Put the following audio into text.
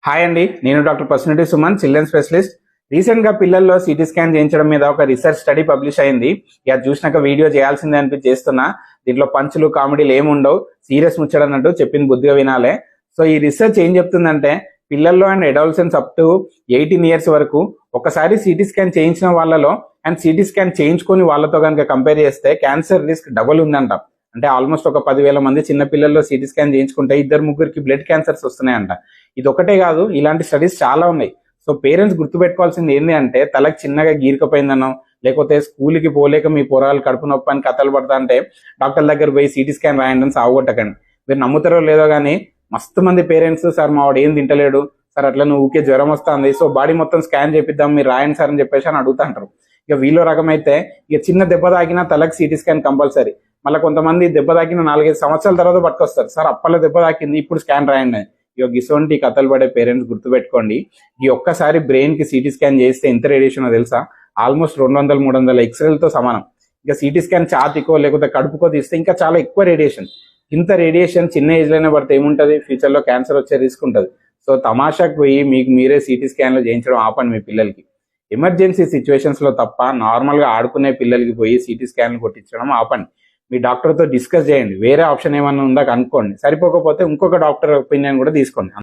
Hi అండి, నేను doctor పర్సనటీ సుమన్, చిల్డ్రన్ స్పెషలిస్ట్. రీసెంట్ గా పిల్లల్లో సిటీ స్కాన్ చేయించడం మీద ఒక రీసెర్చ్ స్టడీ పబ్లిష్ అయింది. ఇక చూసినాక వీడియో చేయాల్సిందే అనిపించి చేస్తున్నా. దీంట్లో పంచులు కామెడీలు ఏమి ఉండవు, సీరియస్ ముచ్చడన్నట్టు చెప్పింది బుద్ధిగా వినాలే. సో ఈ రీసెర్చ్ ఏం చెప్తుందంటే, పిల్లల్లో and adults up to 18 years వరకు ఒకసారి సిటీ స్కాన్ చేయించిన వాళ్ళలో అండ్ సిటీ స్కాన్ చేయించుకొని వాళ్ళతో కనుక కంపేర్ చేస్తే క్యాన్సర్ రిస్క్ డబుల్ ఉందంట. అంటే ఆల్మోస్ట్ ఒక 10,000 మంది చిన్న పిల్లల్లో సిటీ స్కాన్ చేయించుకుంటే 2-3కి బ్లడ్ క్యాన్సర్స్ వస్తున్నాయంట. ఇది ఒకటే కాదు, ఇలాంటి స్టడీస్ చాలా ఉన్నాయి. సో పేరెంట్స్ గుర్తుపెట్టుకోవాల్సింది ఏంటి అంటే, తలకి చిన్నగా గీరికపోయిందనో లేకపోతే స్కూల్కి పోలేక మీ పొరాలు కడుపు నొప్పి అని కథలు పడతా అంటే డాక్టర్ దగ్గర పోయి సిటీ స్కాన్ రాయండి అని సాగుకొట్టకండి. మీరు నమ్ముతారో లేదో కానీ మస్తు మంది పేరెంట్స్, సార్ మా వాడు ఏం తింటలేడు సార్, అట్లా నువ్వు ఊకే జ్వరం వస్తుంది, సో బాడీ మొత్తం స్కాన్ చేపిద్దాం మీరు రాయండి సార్ అని చెప్పేసి అని అడుగుతుంటారు. ఇక వీళ్ళో రకమైతే ఇక చిన్న దెబ్బ తాకినా తలకి సిటీ స్కాన్ కంపల్సరీ. మళ్ళీ కొంతమంది దెబ్బ తాకిన 4-5 సంవత్సరాల తర్వాత పట్టుకొస్తారు, సార్ అప్పట్లో దెబ్బ తాకింది ఇప్పుడు స్కాన్ రాయండి. ఇక ఇటువంటి కథలు పడే పేరెంట్స్ గుర్తుపెట్టుకోండి, ఈ ఒక్కసారి బ్రెయిన్ కి సిటీ స్కాన్ చేస్తే ఎంత రేడియేషన్ తెలుసా? ఆల్మోస్ట్ 200-300 ఎక్స్రేలతో సమానం. ఇక సిటీ స్కాన్ ఛాతీకో లేకపోతే కడుపుకో తీస్తే ఇంకా చాలా ఎక్కువ రేడియేషన్. ఇంత రేడియేషన్ చిన్న ఏజ్ లోనే పడితే ఏముంటది, ఫ్యూచర్ లో క్యాన్సర్ వచ్చే రిస్క్ ఉంటుంది. సో తమాషాకు పోయి మీకు మీరే సిటీ స్కాన్లు చేయించడం ఆపండి మీ పిల్లలకి. ఎమర్జెన్సీ సిచ్యువేషన్స్ లో తప్ప నార్మల్ గా ఆడుకునే పిల్లలకి పోయి సిటీ స్కాన్లు కొట్టించడం ఆపండి. మీ డాక్టర్తో డిస్కస్ చేయండి, వేరే ఆప్షన్ ఏమన్నా ఉందా కనుక్కోండి. సరిపోకపోతే ఇంకొక డాక్టర్ ఒపీనియన్ కూడా తీసుకోండి.